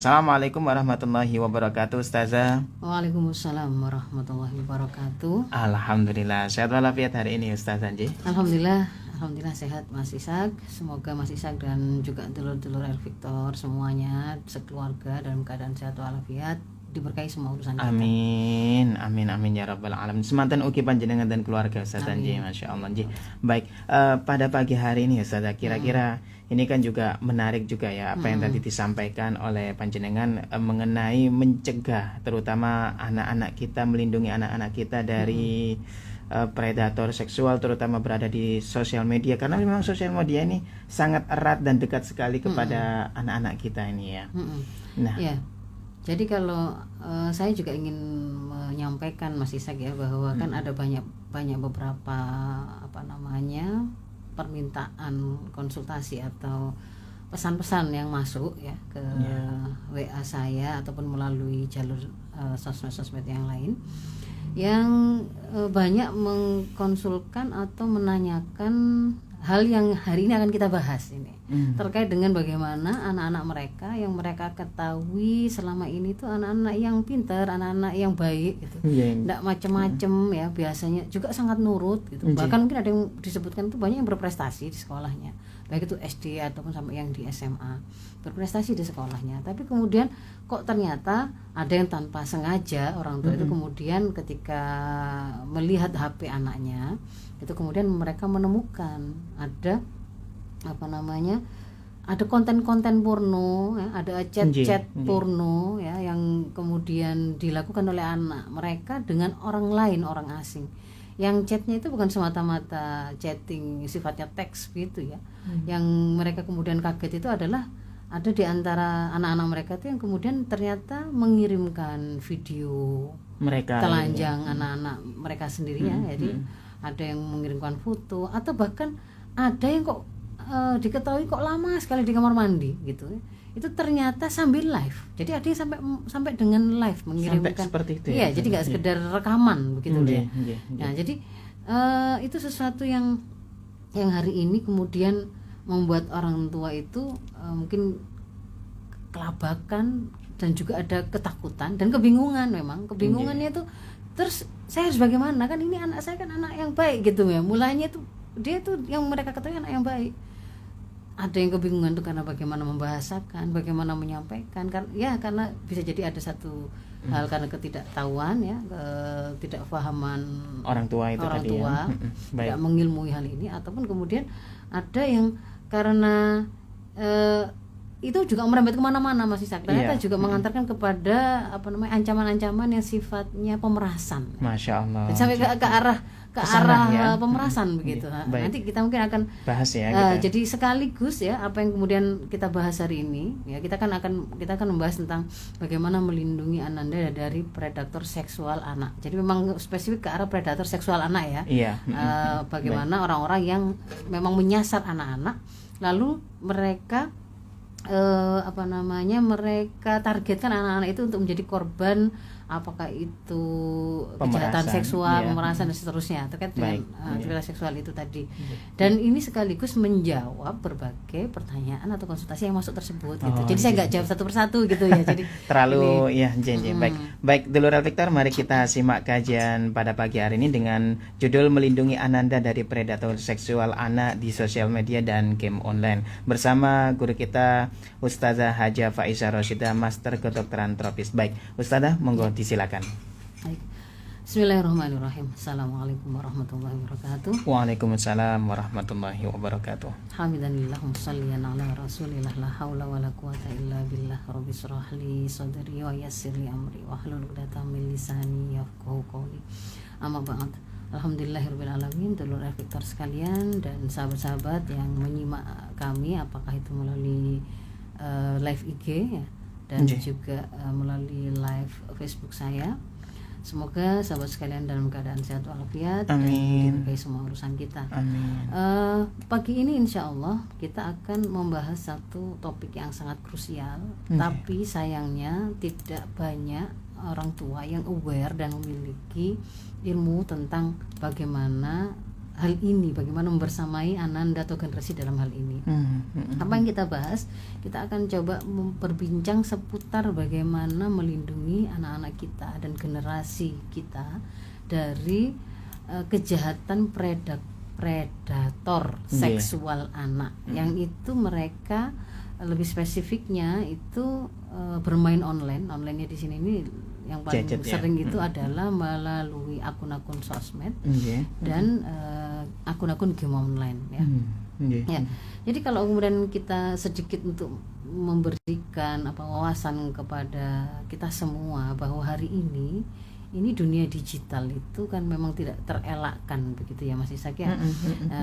Assalamualaikum warahmatullahi wabarakatuh, Ustazah. Waalaikumsalam warahmatullahi wabarakatuh. Alhamdulillah, sehat walafiat hari ini, Ustazah Nji. Alhamdulillah sehat Mas Ishak. Semoga Mas Ishak dan juga dulur-dulur El Victor semuanya sekeluarga dalam keadaan sehat walafiat, diberkahi semua urusan kita. Amin, amin, amin ya rabbal alamin. Semanten ugi panjenengan dan keluarga, Ustazah Nji, masya Allah Nji. Baik, pada pagi hari ini, Ustazah, kira-kira ini kan juga menarik juga ya apa yang tadi disampaikan oleh panjenengan mengenai mencegah terutama anak-anak kita, melindungi anak-anak kita dari predator seksual terutama berada di sosial media, karena memang sosial media ini sangat erat dan dekat sekali kepada anak-anak kita ini ya. Nah, ya. Jadi kalau saya juga ingin menyampaikan Mas Ishak ya bahwa kan ada banyak beberapa permintaan konsultasi atau pesan-pesan yang masuk ya ke WA saya ataupun melalui jalur sosmed yang lain yang banyak mengkonsulkan atau menanyakan hal yang hari ini akan kita bahas ini terkait dengan bagaimana anak-anak mereka yang mereka ketahui selama ini tuh anak-anak yang pintar, anak-anak yang baik gitu, tidak macam-macam ya, biasanya juga sangat nurut gitu, bahkan mungkin ada yang disebutkan itu banyak yang berprestasi di sekolahnya, baik itu SD ataupun sampai yang di SMA berprestasi di sekolahnya, tapi kemudian kok ternyata ada yang tanpa sengaja orang tua itu kemudian ketika melihat HP anaknya itu kemudian mereka menemukan ada ada konten-konten porno ya, ada chat-chat porno ya yang kemudian dilakukan oleh anak mereka dengan orang lain, orang asing. Yang chatnya itu bukan semata-mata chatting sifatnya teks gitu ya. Yang mereka kemudian kaget itu adalah ada di antara anak-anak mereka itu yang kemudian ternyata mengirimkan video mereka telanjang anak-anak mereka sendiri ya. Jadi ada yang mengirimkan foto atau bahkan ada yang kok diketahui kok lama sekali di kamar mandi gitu. Itu ternyata sambil live. Jadi ada yang sampai dengan live mengirimkan sampai seperti itu. Iya, jadi nggak sekedar rekaman begitu ya. Nah, jadi itu sesuatu yang hari ini kemudian membuat orang tua itu mungkin kelabakan dan juga ada ketakutan dan kebingungan memang. Kebingungannya itu terus saya harus bagaimana, kan ini anak saya kan anak yang baik gitu ya. Mulanya itu dia tuh yang mereka ketahui anak yang baik. Ada yang kebingungan tuh karena bagaimana membahasakan, bagaimana menyampaikan karena bisa jadi ada satu hal karena ketidaktahuan ya, ketidakfahaman orang tua tidak mengilmui hal ini, ataupun kemudian ada yang karena itu juga merembet kemana-mana Mas Ishak, ternyata juga mengantarkan kepada ancaman-ancaman yang sifatnya pemerasan. Masya Allah. Dan sampai ke arah pemerasan begitu. Nanti kita mungkin akan bahas ya. Jadi sekaligus ya apa yang kemudian kita bahas hari ini ya, kita akan membahas tentang bagaimana melindungi Ananda dari predator seksual anak. Jadi memang spesifik ke arah predator seksual anak ya. Bagaimana orang-orang yang memang menyasar anak-anak lalu mereka mereka targetkan anak-anak itu untuk menjadi korban, apakah itu kejahatan seksual, pemerasan dan seterusnya terkait dengan aktivitas seksual itu tadi. Dan ini sekaligus menjawab berbagai pertanyaan atau konsultasi yang masuk tersebut gitu. Jadi saya nggak jawab satu persatu gitu ya. Jadi terlalu baik dulur El Victor, mari kita simak kajian pada pagi hari ini dengan judul melindungi Ananda dari predator seksual anak di sosial media dan game online bersama guru kita Ustazah Haja Faiza Roshidah, Master Kedokteran Tropis. Baik, Ustazah, monggo disilakan. Baik. Bismillahirrahmanirrahim. Assalamualaikum warahmatullahi wabarakatuh. Waalaikumsalam warahmatullahi wabarakatuh. Hamdanillah musalliyan ala rasulillah la haula wala quwata illa billah. Rabbi shrah li sadri wa yassir li amri wahlul 'uqdatam min lisani yafqahu qawli. Amma ba'd. Alhamdulillahirabbil alamin, dulur El Victor sekalian dan sahabat-sahabat yang menyimak kami apakah itu melalui live IG ya, dan juga melalui live Facebook saya. Semoga sahabat sekalian dalam keadaan sehat walafiat dan diberkahi semua urusan kita. Amin. Pagi ini insya Allah kita akan membahas satu topik yang sangat krusial, tapi sayangnya tidak banyak orang tua yang aware dan memiliki ilmu tentang bagaimana hal ini, bagaimana membersamai Ananda atau generasi dalam hal ini. Apa yang kita bahas, kita akan coba berbincang seputar bagaimana melindungi anak-anak kita dan generasi kita dari kejahatan predator seksual anak, yang itu mereka lebih spesifiknya itu bermain onlinenya di sini ini yang paling sering itu adalah melalui akun-akun sosmed dan akun-akun game online ya. Ya. Jadi kalau kemudian kita sedikit untuk memberikan wawasan kepada kita semua bahwa hari ini dunia digital itu kan memang tidak terelakkan begitu ya Mas Ishak ya.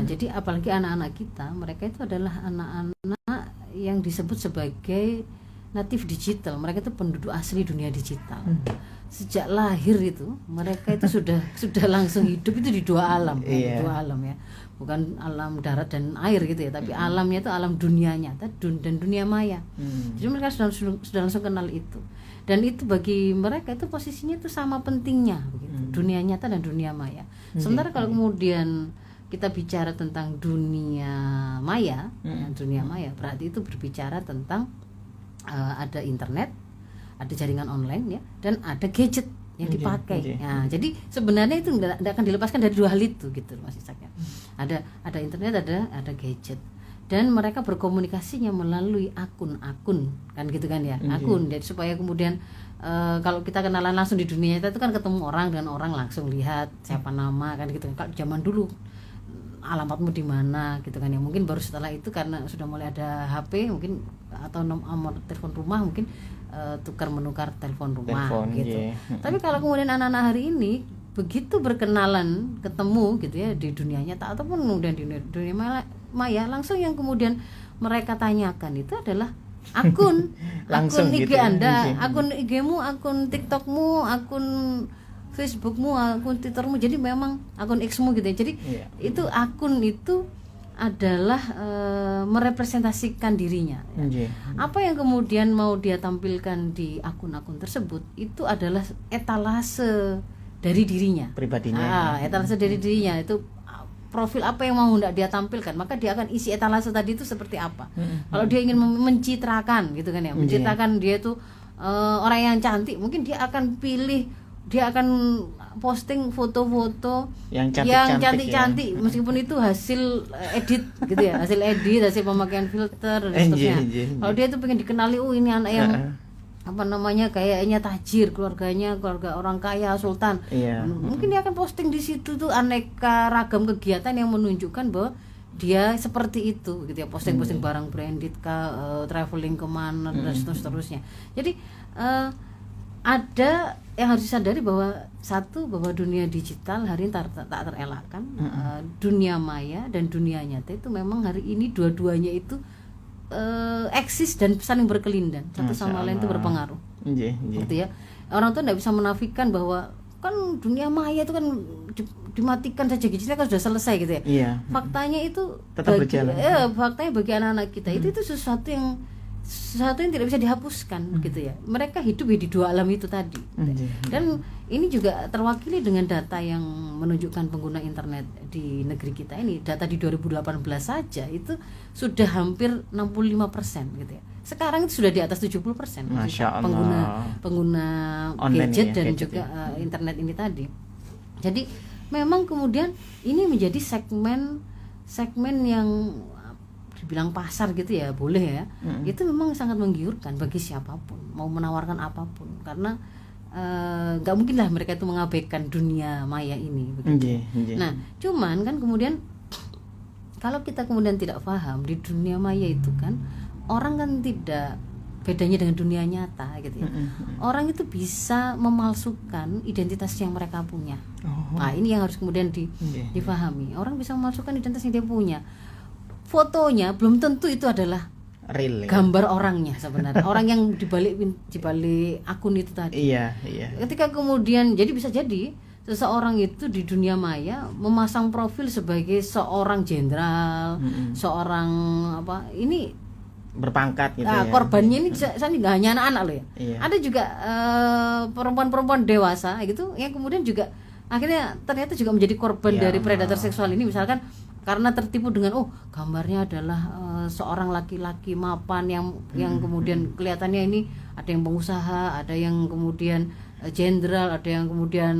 Jadi apalagi anak-anak kita, mereka itu adalah anak-anak yang disebut sebagai natif digital. Mereka itu penduduk asli dunia digital. Sejak lahir itu mereka itu sudah langsung hidup itu di dua alam, dua alam ya. Bukan alam darat dan air gitu ya, tapi alamnya itu alam dunia nyata dan dunia maya. Jadi mereka sudah langsung kenal itu. Dan itu bagi mereka itu posisinya itu sama pentingnya begitu, dunia nyata dan dunia maya. Sementara kalau kemudian kita bicara tentang dunia maya, berarti itu berbicara tentang ada internet, ada jaringan online ya, dan ada gadget yang dipakai. Nah, jadi sebenarnya itu tidak akan dilepaskan dari dua hal itu gitu Mas Ishak ya. Ada internet, ada gadget. Dan mereka berkomunikasinya melalui akun-akun kan gitu kan ya, akun. Jadi supaya kemudian kalau kita kenalan langsung di dunia nyata itu kan ketemu orang dan orang langsung lihat siapa nama kan gitu. Kalau zaman dulu alamatmu di mana gitu kan ya, mungkin baru setelah itu karena sudah mulai ada HP mungkin atau nomor telepon rumah mungkin tukar menukar telepon rumah gitu. Tapi kalau kemudian anak-anak hari ini begitu berkenalan ketemu gitu ya di dunia nyata ataupun kemudian di dunia maya, langsung yang kemudian mereka tanyakan itu adalah akun akun IG Anda, akun IG-mu, akun TikTok-mu, akun Facebook-mu, akun Twitter-mu, jadi memang akun X-mu gitu ya. Jadi itu akun itu adalah merepresentasikan dirinya ya. Apa yang kemudian mau dia tampilkan di akun-akun tersebut itu adalah etalase dari dirinya, pribadinya. Etalase dari dirinya itu profil apa yang mau hendak dia tampilkan, maka dia akan isi etalase tadi itu seperti apa. Kalau dia ingin mencitrakan gitu kan ya, mencitrakan dia itu orang yang cantik, mungkin dia akan posting foto-foto yang cantik-cantik ya. Meskipun itu hasil edit gitu ya, hasil pemakaian filter dan seterusnya. Kalau dia tuh pengen dikenali, ini anak yang kayaknya tajir, keluarga orang kaya, sultan. Mungkin dia akan posting di situ tuh aneka ragam kegiatan yang menunjukkan bahwa dia seperti itu gitu ya, posting barang branded traveling kemana dan seterusnya. Jadi ada yang harus disadari bahwa bahwa dunia digital hari ini tak terelakkan. Dunia maya dan dunia nyata itu memang hari ini dua-duanya itu eksis dan saling berkelindan, satu sama lain itu berpengaruh. Gitu ya. Orang tuh tidak bisa menafikan bahwa kan dunia maya itu kan dimatikan saja gadgetnya kan sudah selesai gitu ya. Faktanya itu tetap berjalan. Faktanya bagi anak-anak kita itu sesuatu yang tidak bisa dihapuskan gitu ya. Mereka hidup di dua alam itu tadi. Dan ini juga terwakili dengan data yang menunjukkan pengguna internet di negeri kita ini. Data di 2018 saja itu sudah hampir 65% gitu ya. Sekarang itu sudah di atas 70% pengguna gadget dan juga internet ini tadi. Jadi memang kemudian ini menjadi segmen yang dibilang pasar gitu ya, boleh ya. Itu memang sangat menggiurkan bagi siapapun mau menawarkan apapun, karena nggak mungkin lah mereka itu mengabaikan dunia maya ini begitu. Nah, cuman kan kemudian kalau kita kemudian tidak paham di dunia maya itu kan orang kan tidak bedanya dengan dunia nyata gitu ya. Orang itu bisa memalsukan identitas yang mereka punya. Nah, ini yang harus kemudian difahami. Orang bisa memalsukan identitas yang dia punya. Fotonya belum tentu itu adalah real, gambar orangnya sebenarnya. Orang yang dibalik akun itu tadi. Ketika kemudian bisa jadi seseorang itu di dunia maya memasang profil sebagai seorang jenderal, seorang ini berpangkat gitu ya. Korbannya ini nggak hanya anak-anak loh ya. Ada juga perempuan-perempuan dewasa gitu yang kemudian juga akhirnya ternyata juga menjadi korban Ya dari predator Allah. seksual ini, misalkan karena tertipu dengan gambarnya adalah seorang laki-laki mapan yang kemudian kelihatannya ini ada yang pengusaha, ada yang kemudian jenderal, ada yang kemudian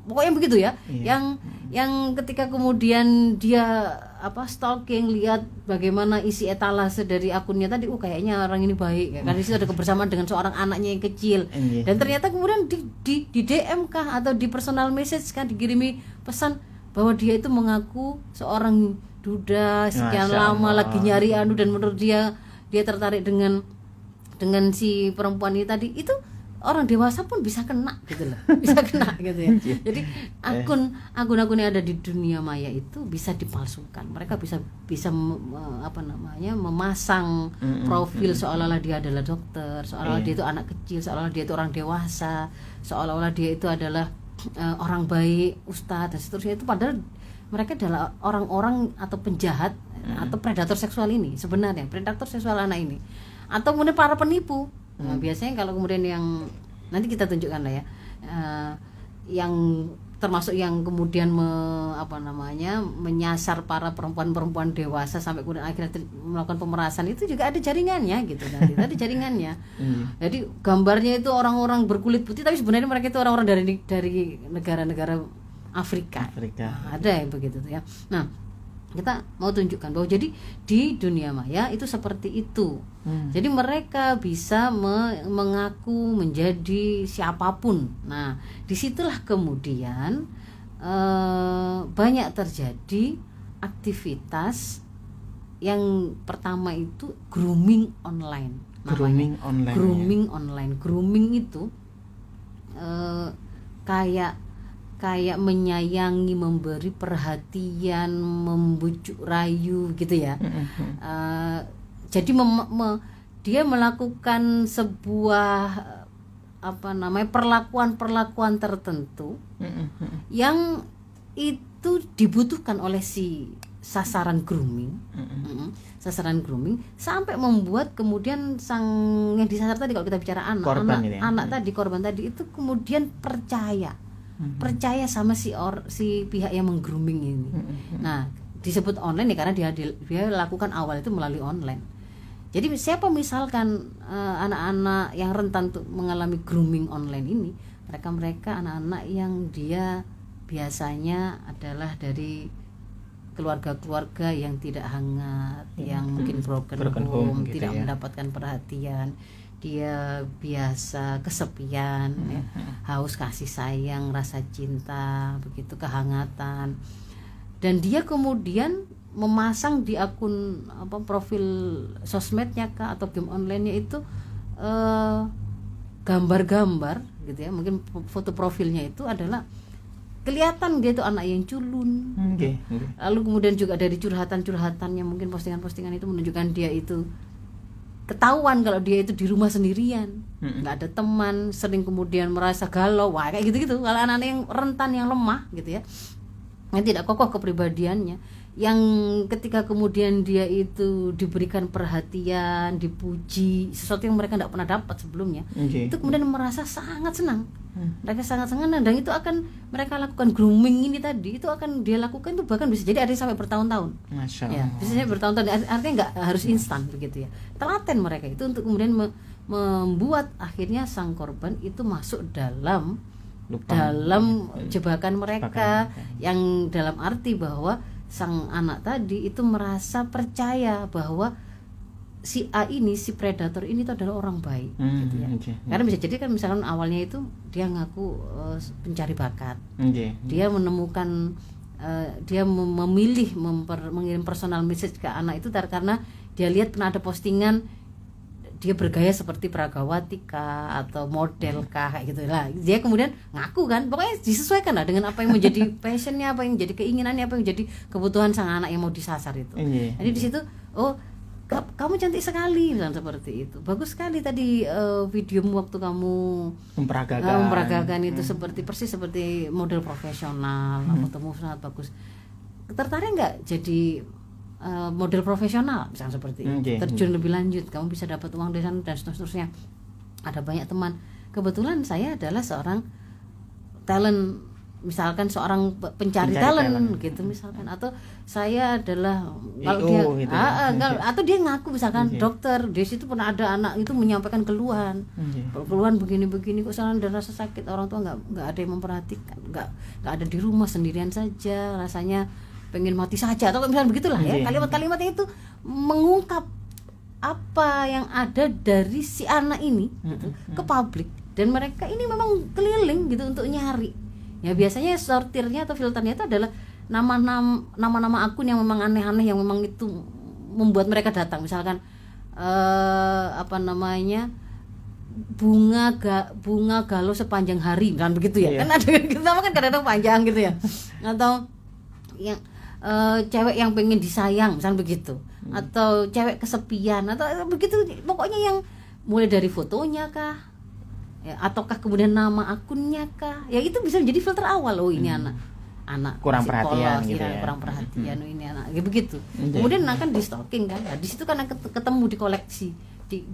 pokoknya begitu ya. Iya. Yang ketika kemudian dia stalking, lihat bagaimana isi etalase dari akunnya tadi, kayaknya orang ini baik ya. Karena di situ ada kebersamaan dengan seorang anaknya yang kecil. Iya. Dan ternyata kemudian di DM kah atau di personal message kan dikirimi pesan bahwa dia itu mengaku seorang duda sekian Masya lama Allah. lagi nyari dan menurut dia tertarik dengan si perempuan ini tadi. Itu orang dewasa pun bisa kena gitu loh. Bisa kena gitu ya. Jadi akun-akun yang ada di dunia maya itu bisa dipalsukan. Mereka bisa memasang profil seolah-olah dia adalah dokter, seolah-olah dia itu anak kecil, seolah-olah dia itu orang dewasa, seolah-olah dia itu adalah orang baik, ustadz dan seterusnya. Itu padahal mereka adalah orang-orang atau penjahat atau predator seksual ini sebenarnya, predator seksual anak ini, atau kemudian para penipu. Nah, biasanya kalau kemudian yang nanti kita tunjukkan lah ya, yang termasuk yang kemudian menyasar para perempuan-perempuan dewasa sampai kemudian akhirnya melakukan pemerasan, itu juga ada jaringannya gitu, nanti ada jaringannya. Jadi gambarnya itu orang-orang berkulit putih tapi sebenarnya mereka itu orang-orang dari negara-negara Afrika. Nah, ada yang begitu tuh ya. Nah, kita mau tunjukkan bahwa jadi di dunia maya itu seperti itu. Jadi mereka bisa mengaku menjadi siapapun. Nah, disitulah kemudian banyak terjadi aktivitas yang pertama itu grooming online. Grooming online. Grooming online. Grooming itu kayak menyayangi, memberi perhatian, membujuk rayu gitu ya. Jadi dia melakukan sebuah perlakuan tertentu yang itu dibutuhkan oleh si sasaran grooming, sasaran grooming, sampai membuat kemudian yang disasar tadi, kalau kita bicara anak tadi, korban tadi itu kemudian percaya sama si pihak yang menggrooming ini. Nah, disebut online ya karena dia lakukan awal itu melalui online. Jadi siapa misalkan anak-anak yang rentan untuk mengalami grooming online ini, mereka anak-anak yang dia biasanya adalah dari keluarga-keluarga yang tidak hangat, yang mungkin broken home, gitu tidak ya. mendapatkan perhatian. Dia biasa kesepian, ya, haus kasih sayang, rasa cinta, begitu, kehangatan. Dan dia kemudian memasang di akun profil sosmednya kah atau game online-nya itu gambar-gambar gitu ya. Mungkin foto profilnya itu adalah kelihatan dia itu anak yang culun. Lalu kemudian juga dari curhatan-curhatannya, mungkin postingan-postingan itu menunjukkan dia itu ketahuan kalau dia itu di rumah sendirian, nggak ada teman, sering kemudian merasa galau, kayak gitu-gitu. Kalau anak-anak yang rentan, yang lemah gitu ya, yang tidak kokoh kepribadiannya, yang ketika kemudian dia itu diberikan perhatian, dipuji, sesuatu yang mereka tidak pernah dapat sebelumnya, itu kemudian merasa sangat senang. Mereka sangat senang, dan itu akan mereka lakukan grooming ini tadi, itu akan dia lakukan itu bahkan bisa jadi ada yang sampai bertahun-tahun. Masya Allah. Ya, bisa sampai bertahun-tahun, artinya nggak harus instan begitu ya. Telaten mereka itu untuk kemudian membuat akhirnya sang korban itu masuk dalam jebakan mereka, yang dalam arti bahwa sang anak tadi itu merasa percaya bahwa si A ini, si predator ini itu adalah orang baik gitu ya. Karena bisa jadi kan misalkan awalnya itu dia ngaku pencari bakat, dia menemukan dia memilih mengirim personal message ke anak itu karena dia lihat pernah ada postingan dia bergaya seperti Pragawati kah atau model kah, kayak gitu lah. Dia kemudian ngaku kan, pokoknya disesuaikan lah dengan apa yang menjadi passionnya, apa yang menjadi keinginannya, apa yang menjadi kebutuhan sang anak yang mau disasar itu. Jadi di situ, kamu cantik sekali, misalnya seperti itu. Bagus sekali tadi videomu waktu kamu memperagakan itu seperti persis seperti model profesional, fotomu sangat bagus. Tertarik nggak jadi model profesional misalnya seperti itu, terjun lebih lanjut, kamu bisa dapat uang dari sana dan seterusnya. Ada banyak teman, kebetulan saya adalah seorang talent misalkan seorang pencari talent gitu misalkan, atau saya adalah kalau dia gitu atau dia ngaku misalkan dokter, di situ pernah ada anak itu menyampaikan keluhan begini-begini kok salah dan rasa sakit, orang tua nggak ada yang memperhatikan, nggak ada di rumah sendirian saja, rasanya pengen mati saja atau misalnya begitulah ya, kalimat-kalimat itu mengungkap apa yang ada dari si anak ini gitu, ke publik, dan mereka ini memang keliling gitu untuk nyari. Ya biasanya sortirnya atau filternya itu adalah nama-nama akun yang memang aneh-aneh, yang memang itu membuat mereka datang. Misalkan bunga galau sepanjang hari, kan begitu ya. Kan ada kita kan kadang-kadang panjang gitu ya. Atau yang cewek yang pengen disayang, misalnya begitu. Atau cewek kesepian atau begitu, pokoknya yang mulai dari fotonya kah, ya, ataukah kemudian nama akunnya kah, ya itu bisa menjadi filter awal. Oh ini anak kurang perhatian gitu ya, kurang perhatian, ini anak ya begitu. Kemudian akan di stalking kan, nah, di situ kan akan ketemu di koleksi,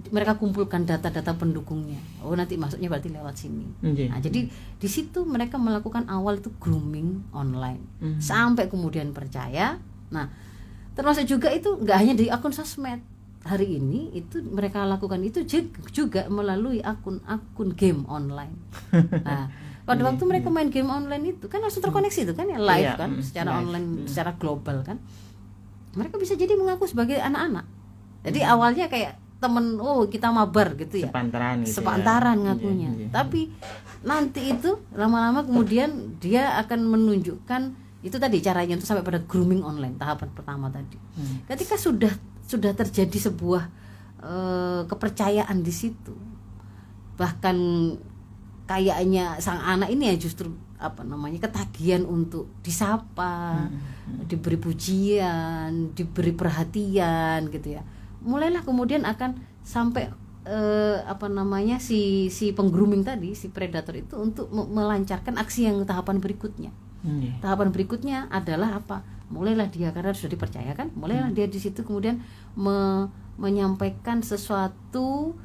mereka kumpulkan data-data pendukungnya. Oh nanti masuknya berarti lewat sini. Nah, jadi di situ mereka melakukan awal itu grooming online sampai kemudian percaya. Nah termasuk juga itu nggak hanya di akun sosmed. Hari ini itu mereka lakukan itu juga melalui akun game online. Nah, pada waktu mereka main game online itu kan langsung terkoneksi itu kan ya, live kan, secara online, secara global kan. Mereka bisa jadi mengaku sebagai anak-anak. Jadi awalnya kayak temen, kita mabar gitu ya. Sepantaran ngakunya. Tapi nanti itu lama-lama kemudian dia akan menunjukkan itu tadi caranya untuk sampai pada grooming online tahapan pertama tadi. Ketika sudah terjadi sebuah kepercayaan di situ, bahkan kayaknya sang anak ini ya justru ketagihan untuk disapa, diberi pujian, diberi perhatian gitu ya. Mulailah kemudian akan sampai si penggrooming tadi, si predator itu untuk melancarkan aksi yang tahapan berikutnya. Tahapan berikutnya adalah apa? Mulailah dia, karena sudah dipercayakan, mulailah dia di situ kemudian menyampaikan sesuatu,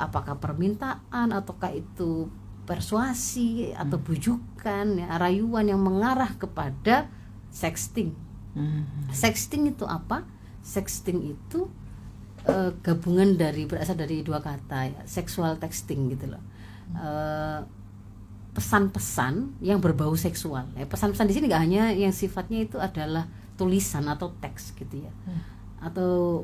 apakah permintaan ataukah itu persuasi atau bujukan, ya, rayuan yang mengarah kepada sexting. Sexting itu apa? Sexting itu gabungan berasal dari dua kata ya, sexual texting gitu loh. Pesan-pesan yang berbau seksual. Ya, pesan-pesan di sini nggak hanya yang sifatnya itu adalah tulisan atau teks gitu ya, atau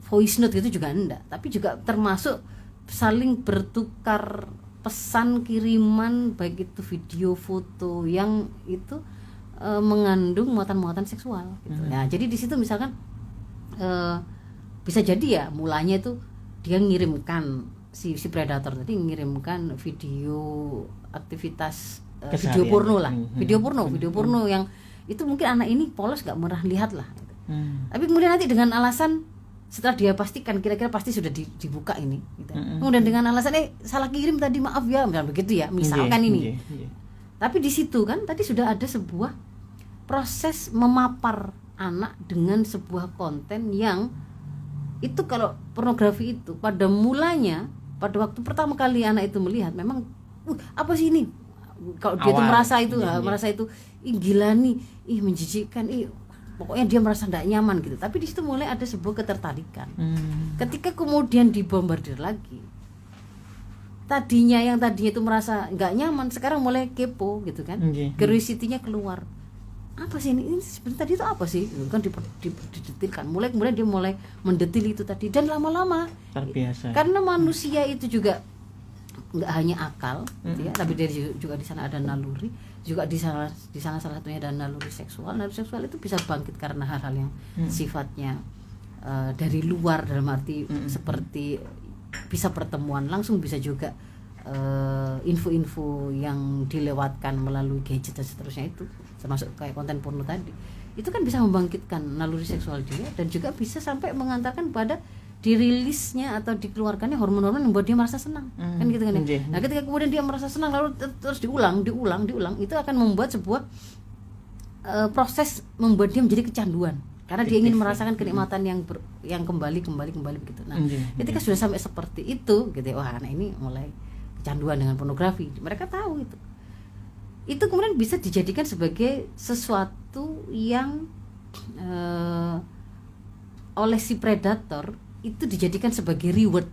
voice note gitu juga enggak, tapi juga termasuk saling bertukar pesan kiriman, baik itu video, foto yang itu mengandung muatan-muatan seksual. Gitu. Nah, jadi di situ misalkan bisa jadi ya mulanya itu dia ngirimkan si predator tadi ngirimkan video aktivitas video porno lah, video porno yang itu mungkin anak ini polos nggak pernah lihat lah. Tapi kemudian nanti dengan alasan setelah dia pastikan kira-kira pasti sudah dibuka ini, gitu. Kemudian dengan alasan salah kirim tadi, maaf ya, misalnya begitu ya, misalkan ini. Tapi di situ kan tadi sudah ada sebuah proses memapar anak dengan sebuah konten yang itu, kalau pornografi itu pada mulanya, pada waktu pertama kali anak itu melihat memang apa sih ini, kalau dia tuh merasa itu gila nih, menjijikkan, pokoknya dia merasa tidak nyaman gitu. Tapi di situ mulai ada sebuah ketertarikan. Ketika kemudian dibombardir lagi, yang tadinya itu merasa nggak nyaman, sekarang mulai kepo gitu kan, curiosity-nya keluar. Apa sih ini sebenarnya tadi itu apa sih? Kan didetilkan. Kemudian dia mulai mendetil itu tadi, dan lama-lama terbiasa. Karena manusia itu juga nggak hanya akal, gitu ya, tapi dia juga di sana ada naluri, juga di sana salah satunya ada naluri seksual. Naluri seksual itu bisa bangkit karena hal-hal yang sifatnya dari luar, dalam arti seperti bisa pertemuan langsung, bisa juga info-info yang dilewatkan melalui gadget dan seterusnya, itu termasuk kayak konten porno tadi. Itu kan bisa membangkitkan naluri seksual dia, dan juga bisa sampai mengantarkan pada dirilisnya atau dikeluarkannya hormon-hormon yang membuat dia merasa senang, kan gitu kan ya. Nah, ketika kemudian dia merasa senang lalu terus diulang, itu akan membuat sebuah proses membuat dia menjadi kecanduan, karena dia ingin merasakan kenikmatan yang kembali begitu. Nah, ketika sudah sampai seperti itu gitu, wah anak ini mulai kecanduan dengan pornografi. Mereka tahu itu. itu kemudian bisa dijadikan sebagai sesuatu yang oleh si predator itu dijadikan sebagai reward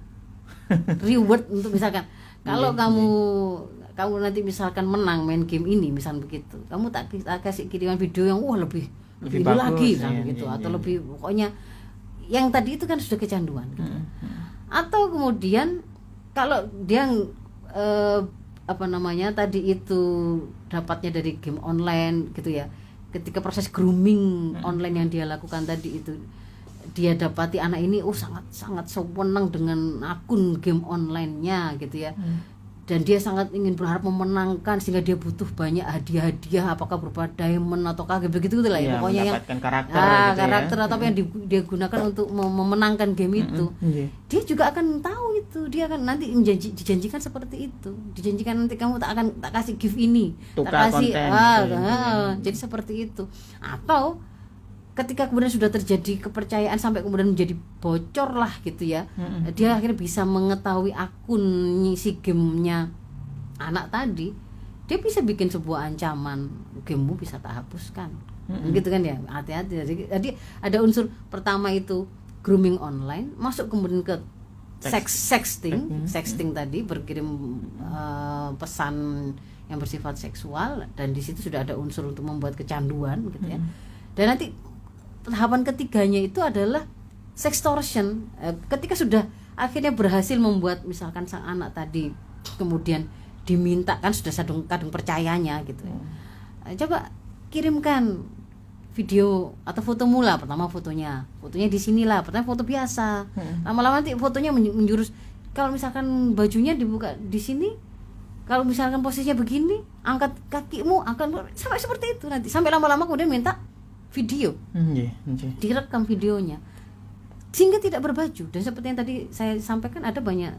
untuk misalkan kalau kamu nanti misalkan menang main game ini misalkan begitu, kamu tak kasih kiriman video yang lebih ini bagus, lagi gitu atau lebih pokoknya yang tadi itu kan sudah kecanduan gitu. Atau kemudian kalau dia tadi itu dapatnya dari game online gitu ya, ketika proses grooming online yang dia lakukan tadi itu dia dapati anak ini sangat senang dengan akun game online-nya gitu ya. Dan dia sangat ingin berharap memenangkan sehingga dia butuh banyak hadiah-hadiah, apakah berupa diamond ataukah begitu lah ya, pokoknya yang karakter karakter atau apa yang dia gunakan untuk memenangkan game itu. Dia juga akan tahu itu, dia akan nanti dijanjikan seperti itu, dijanjikan nanti kamu tak kasih gift ini, tukar tak kasih konten, jadi seperti itu. Atau ketika kemudian sudah terjadi kepercayaan sampai kemudian menjadi bocor lah gitu ya, dia akhirnya bisa mengetahui akun si gamenya anak tadi, dia bisa bikin sebuah ancaman, gamemu bisa tak hapuskan, gitu kan ya. Hati-hati. Jadi ada unsur pertama itu grooming online, masuk kemudian ke sexting tadi, berkirim pesan yang bersifat seksual, dan di situ sudah ada unsur untuk membuat kecanduan gitu ya. Dan nanti tahapan ketiganya itu adalah sextortion. Ketika sudah akhirnya berhasil membuat misalkan sang anak tadi kemudian diminta, kan sudah kadung percayanya gitu ya. Coba kirimkan video atau foto mula, pertama fotonya di sinilah, pertama foto biasa. Lama-lama nanti fotonya menjurus, kalau misalkan bajunya dibuka di sini, kalau misalkan posisinya begini, angkat kakimu, akan sampai seperti itu nanti. Sampai lama-lama kemudian minta video, direkam videonya sehingga tidak berbaju. Dan seperti yang tadi saya sampaikan, ada banyak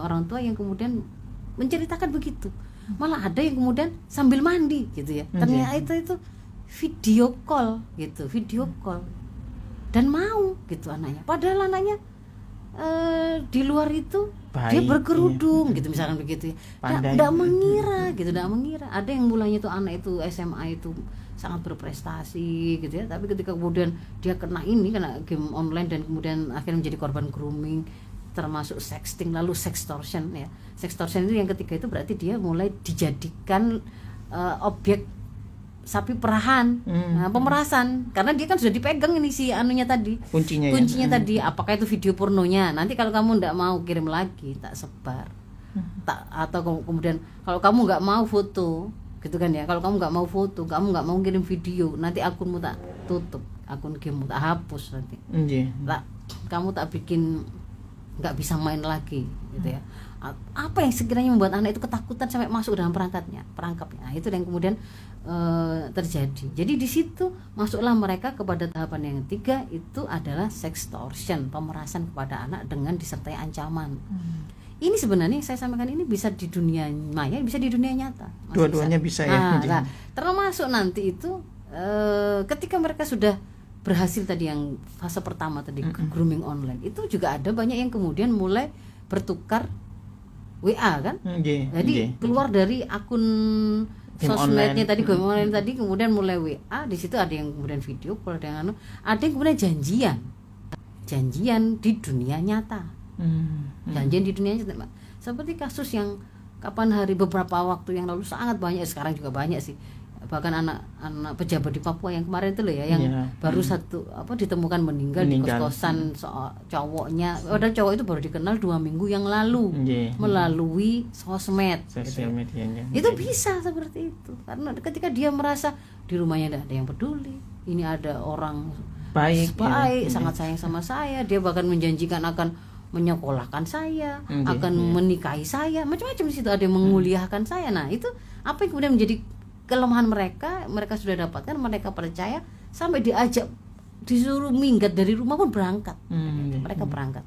orang tua yang kemudian menceritakan begitu, malah ada yang kemudian sambil mandi gitu ya, ternyata itu video call dan mau gitu anaknya, padahal anaknya di luar itu baik, dia berkerudung gitu misalkan begitu ya, tidak mengira. Ada yang mulanya tuh anak itu SMA itu sangat berprestasi gitu ya, tapi ketika kemudian dia kena game online dan kemudian akhirnya menjadi korban grooming, termasuk sexting, lalu sextortion ya. Sextortion itu yang ketiga itu berarti dia mulai dijadikan objek sapi perahan, pemerasan, karena dia kan sudah dipegang ini si anunya tadi, kuncinya tadi, apakah itu video pornonya, nanti kalau kamu tidak mau kirim lagi tak sebar, atau kemudian kalau kamu nggak mau foto gitu kan ya, kalau kamu nggak mau foto, kamu nggak mau kirim video, nanti akunmu tak tutup, akun gamemu tak hapus nanti, kamu tak bikin nggak bisa main lagi gitu ya. Apa yang sekiranya membuat anak itu ketakutan sampai masuk dalam perangkapnya, nah, itu yang kemudian terjadi. Jadi di situ masuklah mereka kepada tahapan yang ketiga, itu adalah sextortion, pemerasan kepada anak dengan disertai ancaman. Ini sebenarnya saya sampaikan ini bisa di dunia maya, bisa di dunia nyata. Dua-duanya bisa ya. Nah, termasuk nanti itu ketika mereka sudah berhasil tadi yang fase pertama tadi, grooming online, itu juga ada banyak yang kemudian mulai bertukar WA kan. Jadi keluar dari akun sosmednya tadi, game online tadi, kemudian mulai WA, di situ ada yang kemudian video call, ada yang kemudian janjian di dunia nyata. Janjian di dunia nyata, seperti kasus yang beberapa waktu yang lalu sangat banyak, sekarang juga banyak sih, bahkan anak pejabat di Papua yang kemarin itu loh ya, yang baru ditemukan meninggal di kos-kosan cowoknya, padahal cowok itu baru dikenal 2 minggu yang lalu melalui sosmed medianya. Itu bisa seperti itu, karena ketika dia merasa di rumahnya tidak ada yang peduli, ini ada orang baik sangat sayang sama saya, dia bahkan menjanjikan akan menyekolahkan saya, akan menikahi saya, macam-macam di situ, ada yang menguliahkan saya. Nah, itu apa yang kemudian menjadi kelemahan mereka sudah dapatkan, mereka percaya, sampai diajak, disuruh minggat dari rumah pun berangkat. Mereka berangkat.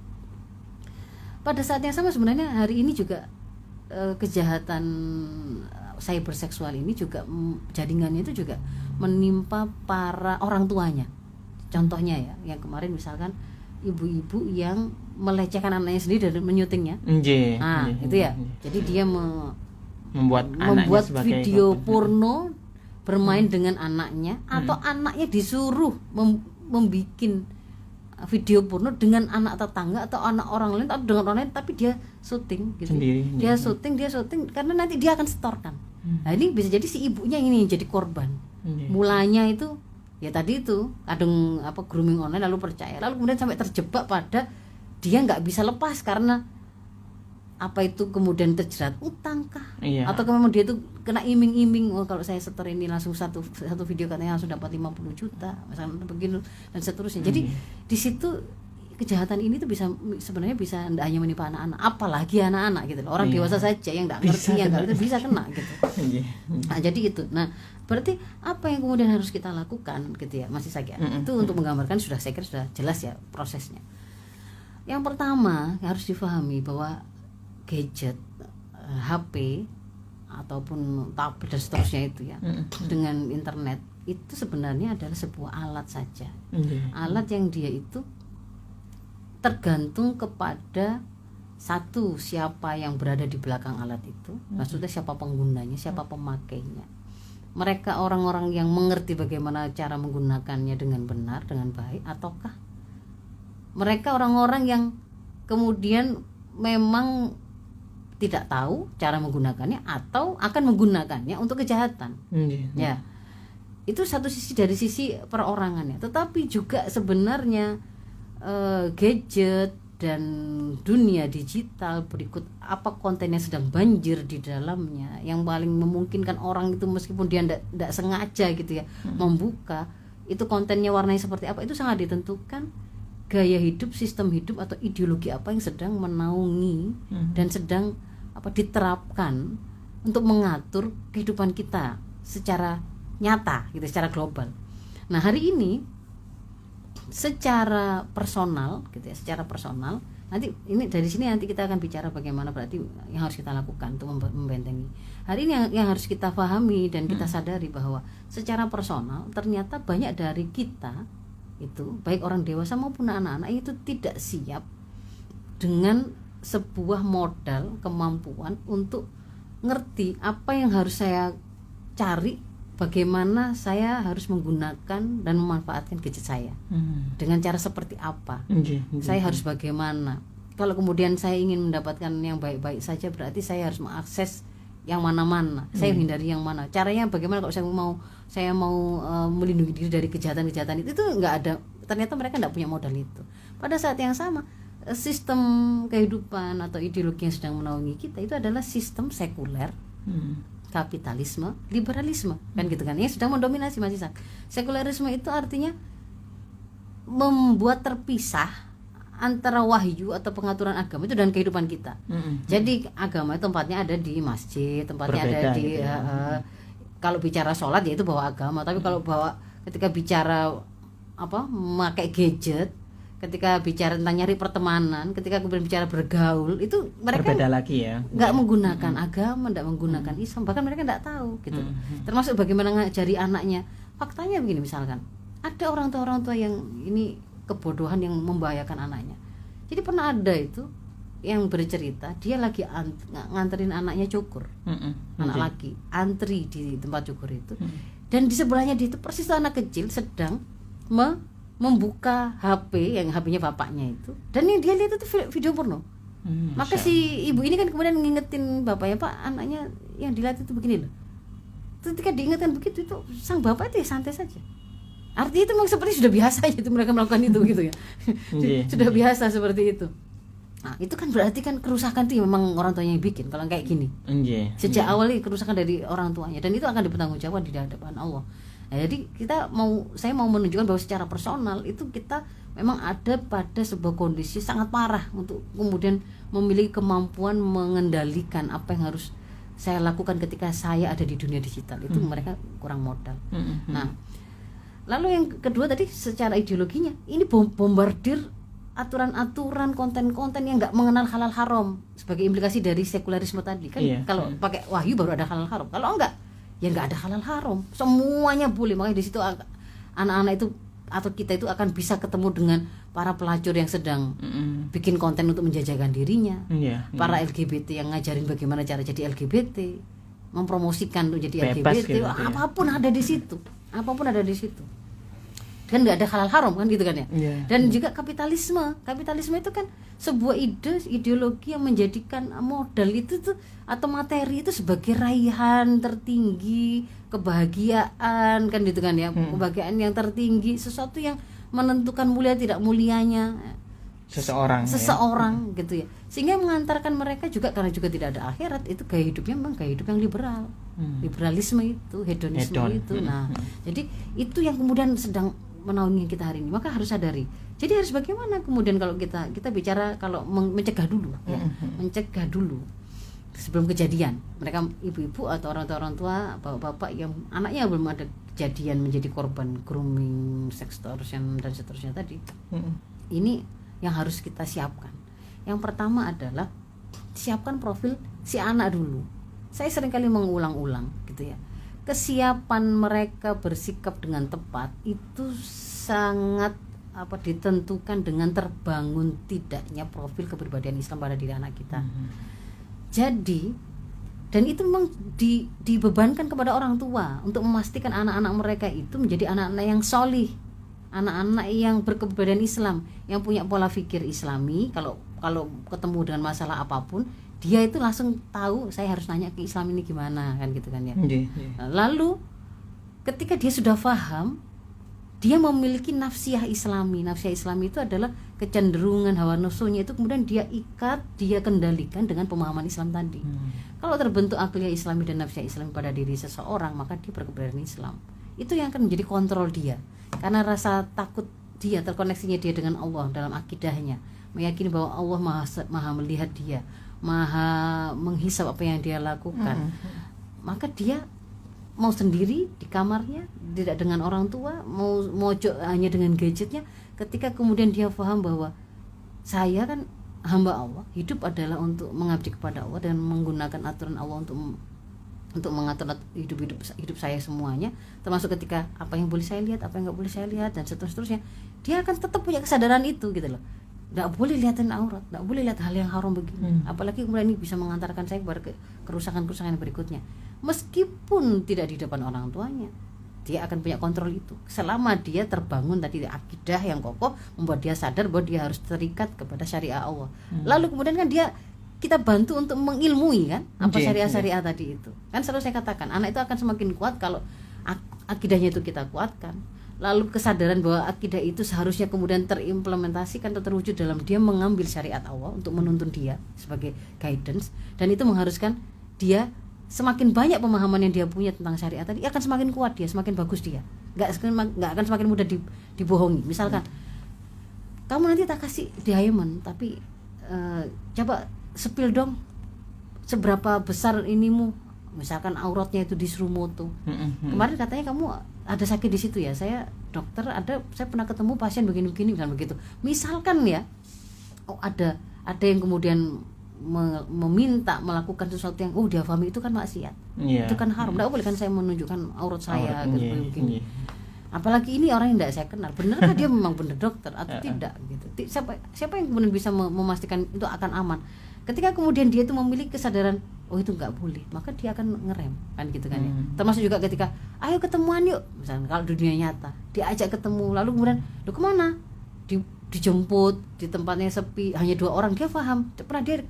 Pada saat yang sama sebenarnya hari ini juga kejahatan cyberseksual ini juga jaringannya itu juga menimpa para orang tuanya. Contohnya ya, yang kemarin misalkan ibu-ibu yang melecehkan anaknya sendiri dan menyutingnya. Itu ya. Jadi dia membuat video porno, bermain dengan anaknya, atau anaknya disuruh membuat video porno dengan anak tetangga atau anak orang lain atau dengan orang lain, tapi dia syuting gitu. Sendiri, dia syuting karena nanti dia akan setorkan. Nah ini bisa jadi si ibunya ini jadi korban. Mulanya itu ya tadi itu kadang grooming online, lalu percaya, lalu kemudian sampai terjebak pada dia nggak bisa lepas karena kemudian terjerat utang kah? Atau memang dia itu kena iming-iming, kalau saya setor ini langsung satu video katanya langsung dapat 50 juta misalnya begitu dan seterusnya. Jadi di situ kejahatan ini tuh sebenarnya bisa tidak hanya menimpa anak-anak, apalagi anak-anak gitu loh. Orang dewasa saja yang nggak ngerti yang nggak itu bisa kena gitu. Nah jadi itu. Nah berarti apa yang kemudian harus kita lakukan gitu ya Mas Ishak ya? Itu untuk menggambarkan saya kira sudah jelas ya prosesnya. Yang pertama harus difahami bahwa gadget, HP ataupun tablet dan seterusnya itu ya, dengan internet itu sebenarnya adalah sebuah alat saja. Alat yang dia itu tergantung kepada satu, siapa yang berada di belakang alat itu, maksudnya siapa penggunanya, siapa pemakainya. Mereka orang-orang yang mengerti bagaimana cara menggunakannya dengan benar, dengan baik, ataukah mereka orang-orang yang kemudian memang tidak tahu cara menggunakannya atau akan menggunakannya untuk kejahatan. Ya, itu satu sisi dari sisi perorangannya. Tetapi juga sebenarnya gadget dan dunia digital berikut konten yang sedang banjir di dalamnya, yang paling memungkinkan orang itu meskipun dia tidak sengaja gitu ya membuka itu kontennya warnanya seperti apa, itu sangat ditentukan gaya hidup, sistem hidup atau ideologi apa yang sedang menaungi dan sedang diterapkan untuk mengatur kehidupan kita secara nyata gitu, secara global. Nah hari ini secara personal gitu ya, secara personal nanti ini dari sini nanti kita akan bicara bagaimana berarti yang harus kita lakukan untuk membentengi. Hari ini yang harus kita pahami dan kita sadari bahwa secara personal ternyata banyak dari kita itu baik orang dewasa maupun anak-anak itu tidak siap dengan sebuah modal kemampuan untuk ngerti apa yang harus saya cari, bagaimana saya harus menggunakan dan memanfaatkan gadget saya dengan cara seperti apa, saya harus bagaimana. Kalau kemudian saya ingin mendapatkan yang baik-baik saja berarti saya harus mengakses yang mana-mana, saya hindari yang mana, caranya bagaimana. Kalau saya mau melindungi diri dari kejahatan-kejahatan itu nggak ada, ternyata mereka nggak punya modal itu. Pada saat yang sama sistem kehidupan atau ideologi yang sedang menaungi kita itu adalah sistem sekuler, kapitalisme, liberalisme, kan gitu kan, yang sedang mendominasi Mas Ishak. Sekularisme itu artinya membuat terpisah antara wahyu atau pengaturan agama itu dan kehidupan kita. Jadi agama itu tempatnya ada di masjid, tempatnya berbeda, ada di gitu ya. Kalau bicara sholat ya itu bawa agama, tapi kalau ketika bicara memakai gadget, ketika bicara tentang nyari pertemanan, ketika kemudian bicara bergaul, itu mereka berbeda lagi ya, nggak menggunakan agama, nggak menggunakan Islam, bahkan mereka nggak tahu gitu. Termasuk bagaimana ngajari anaknya. Faktanya begini, misalkan ada orang tua yang ini kebodohan yang membahayakan anaknya. Jadi pernah ada itu yang bercerita, dia lagi nganterin anaknya cukur, anak laki antri di tempat cukur itu, dan di sebelahnya dia itu persis anak kecil sedang membuka HP yang HP-nya bapaknya itu, dan yang dia lihat itu video porno. Maka si ibu ini kan kemudian ngingetin bapaknya, Pak, anaknya yang dilihat itu begini loh. Ketika diingatkan begitu, itu sang bapak itu ya santai saja. Artinya itu memang seperti sudah biasa itu mereka melakukan itu gitu ya. Sudah biasa seperti itu. Nah, itu kan berarti kan kerusakan itu memang orang tuanya yang bikin kalau kayak gini. Sejak awal kerusakan dari orang tuanya, dan itu akan dipertanggungjawabkan di hadapan Allah. Nah, jadi saya mau menunjukkan bahwa secara personal itu kita memang ada pada sebuah kondisi sangat parah untuk kemudian memiliki kemampuan mengendalikan apa yang harus saya lakukan ketika saya ada di dunia digital. Itu mereka kurang modal. Nah, lalu yang kedua tadi secara ideologinya ini bombardir aturan-aturan, konten-konten yang nggak mengenal halal haram sebagai implikasi dari sekularisme tadi kan. Kalau pakai wahyu baru ada halal haram, kalau enggak ya nggak ada halal haram, semuanya boleh. Makanya di situ anak-anak itu atau kita itu akan bisa ketemu dengan para pelacur yang sedang bikin konten untuk menjajahkan dirinya, para LGBT yang ngajarin bagaimana cara jadi LGBT, mempromosikan untuk jadi Bebas LGBT, gitu ya. apapun ada di situ, apapun ada di situ. Dan nggak ada halal haram kan gitu kan ya. Iya. Dan juga kapitalisme itu kan sebuah ideologi yang menjadikan modal itu tuh atau materi itu sebagai raihan tertinggi, kebahagiaan kan gitu kan ya. Kebahagiaan yang tertinggi, sesuatu yang menentukan mulia tidak mulianya seseorang gitu ya. Sehingga mengantarkan mereka juga, karena juga tidak ada akhirat, itu gaya hidupnya memang gaya hidup yang liberal. Liberalisme itu, hedonisme itu. Nah, jadi itu yang kemudian sedang menaungi kita hari ini. Maka harus sadari. Jadi harus bagaimana kemudian kalau kita bicara kalau mencegah dulu ya. Mencegah dulu sebelum kejadian. Mereka ibu-ibu atau orang tua, bapak-bapak yang anaknya belum ada kejadian menjadi korban grooming, sextortion dan seterusnya tadi. Ini yang harus kita siapkan. Yang pertama adalah siapkan profil si anak dulu. Saya seringkali mengulang-ulang gitu ya. Kesiapan mereka bersikap dengan tepat itu sangat ditentukan dengan terbangun tidaknya profil kepribadian Islam pada diri anak kita. Jadi, dan itu memang dibebankan kepada orang tua untuk memastikan anak-anak mereka itu menjadi anak-anak yang solih, anak-anak yang berkepribadian Islam, yang punya pola pikir Islami. Kalau ketemu dengan masalah apapun, dia itu langsung tahu saya harus nanya ke Islam ini gimana kan gitu kan ya. Lalu ketika dia sudah paham, dia memiliki nafsiyah Islami. Nafsiyah Islami itu adalah kecenderungan hawa nafsunya itu kemudian dia ikat, dia kendalikan dengan pemahaman Islam tadi. Kalau terbentuk akliyah Islami dan nafsiyah Islami pada diri seseorang, maka dia berkepribadian Islam. Itu yang akan menjadi kontrol dia. Karena rasa takut dia, terkoneksinya dia dengan Allah dalam akidahnya, meyakini bahwa Allah maha melihat dia, maha menghisap apa yang dia lakukan. Maka dia mau sendiri di kamarnya, tidak dengan orang tua, mau mojok hanya dengan gadgetnya. Ketika kemudian dia paham bahwa saya kan hamba Allah, hidup adalah untuk mengabdi kepada Allah dan menggunakan aturan Allah untuk mengatur hidup saya semuanya, termasuk ketika apa yang boleh saya lihat, apa yang nggak boleh saya lihat dan seterusnya. Dia akan tetap punya kesadaran itu gitu loh. Nggak boleh lihatin aurat, nggak boleh lihat hal yang haram begini. Apalagi kemudian ini bisa mengantarkan saya kepada kerusakan-kerusakan berikutnya. Meskipun tidak di depan orang tuanya, dia akan punya kontrol itu. Selama dia terbangun tadi akidah yang kokoh, membuat dia sadar bahwa dia harus terikat kepada syariah Allah. Lalu kemudian kan kita bantu untuk mengilmui kan apa syariah-syariah tadi itu. Kan selalu saya katakan, anak itu akan semakin kuat kalau akidahnya itu kita kuatkan. Lalu kesadaran bahwa akidah itu seharusnya kemudian terimplementasikan atau terwujud dalam dia mengambil syariat Allah untuk menuntun dia sebagai guidance, dan itu mengharuskan dia semakin banyak pemahaman yang dia punya tentang syariat tadi, akan semakin kuat dia, semakin bagus dia, nggak akan semakin mudah dibohongi. Misalkan kamu nanti tak kasih diamond, tapi coba sepil dong seberapa besar inimu, misalkan auratnya itu disuruh moto. Kemarin katanya kamu ada sakit di situ ya, saya dokter, saya pernah ketemu pasien begini-begini kan begitu. Misalkan ya, ada yang kemudian meminta melakukan sesuatu yang difahami itu kan maksiat, itu kan haram, tidak boleh kan saya menunjukkan aurat saya gitu begini. Apalagi ini orang yang tidak saya kenal, benarkah dia memang benar dokter atau tidak gitu. Siapa yang kemudian bisa memastikan itu akan aman? Ketika kemudian dia itu memiliki kesadaran itu nggak boleh, maka dia akan ngerem kan gitu kan ya. Termasuk juga ketika ayo ketemuan yuk, misalnya kalau dunia nyata diajak ketemu, lalu kemudian kemana, dijemput di tempatnya sepi, hanya 2 orang, dia paham,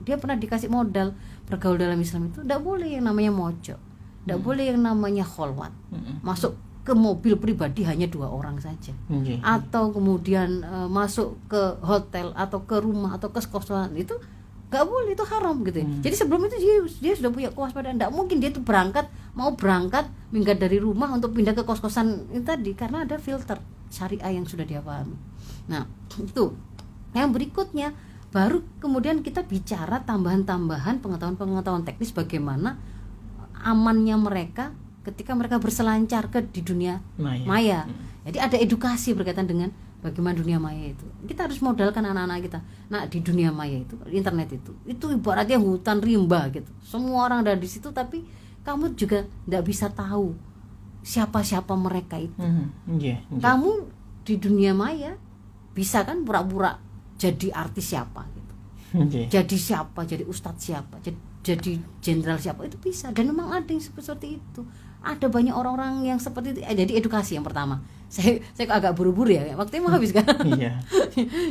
dia pernah dikasih modal bergaul dalam Islam itu tidak boleh yang namanya mojok, tidak boleh yang namanya kholwat, masuk ke mobil pribadi hanya 2 orang saja, atau kemudian masuk ke hotel atau ke rumah atau ke kos-kosan, itu nggak boleh, itu haram gitu ya. Jadi sebelum itu dia sudah punya kewaspadaan. Nggak mungkin dia tuh mau berangkat minggat dari rumah untuk pindah ke kos-kosan itu tadi, karena ada filter syariah yang sudah dia pahami. Nah itu yang berikutnya, baru kemudian kita bicara tambahan-tambahan pengetahuan teknis bagaimana amannya mereka ketika mereka berselancar di dunia maya. Jadi ada edukasi berkaitan dengan bagaimana dunia maya itu. Kita harus modalkan anak-anak kita. Nah, di dunia maya itu, internet itu ibaratnya hutan rimba gitu. Semua orang ada di situ, tapi kamu juga tidak bisa tahu siapa-siapa mereka itu. Kamu di dunia maya bisa kan pura-pura jadi artis siapa gitu. Jadi siapa, jadi ustadz siapa, jadi jenderal siapa itu bisa, dan memang ada yang seperti itu. Ada banyak orang-orang yang seperti itu. Jadi edukasi yang pertama. Saya agak buru-buru ya, waktunya mau habis kan. Iya.